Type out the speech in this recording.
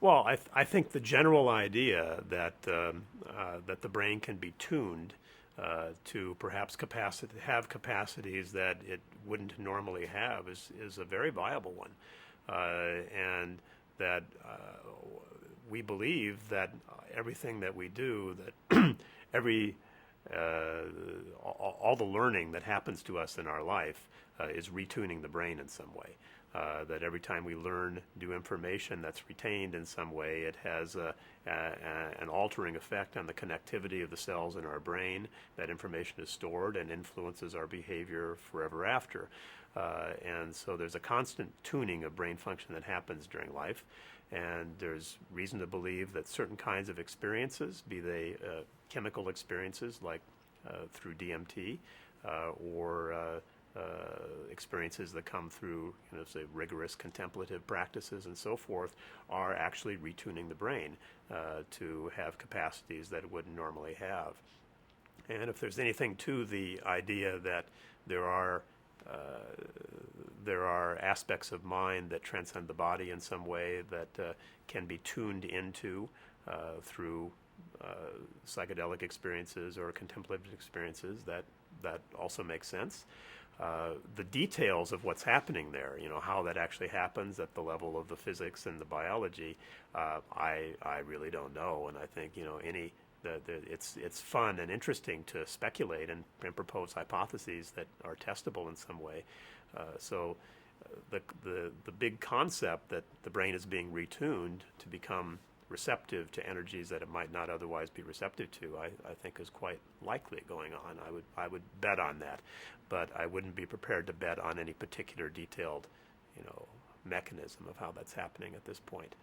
Well, I think the general idea that that the brain can be tuned to perhaps have capacities that it wouldn't normally have is a very viable one, and that we believe that everything that we do, that every all the learning that happens to us in our life is retuning the brain in some way. That every time we learn new information that's retained in some way, it has an altering effect on the connectivity of the cells in our brain. That information is stored and influences our behavior forever after. And so there's a constant tuning of brain function that happens during life. And there's reason to believe that certain kinds of experiences, be they chemical experiences like through DMT or experiences that come through, say, rigorous contemplative practices and so forth, are actually retuning the brain to have capacities that it wouldn't normally have. And if there's anything to the idea that there are aspects of mind that transcend the body in some way that can be tuned into through psychedelic experiences or contemplative experiences, that also makes sense. The details of what's happening there, how that actually happens at the level of the physics and the biology, I really don't know. And I think it's fun and interesting to speculate and propose hypotheses that are testable in some way. So the big concept that the brain is being retuned to become receptive to energies that it might not otherwise be receptive to, I think is quite likely going on. I would bet on that, but I wouldn't be prepared to bet on any particular detailed, mechanism of how that's happening at this point.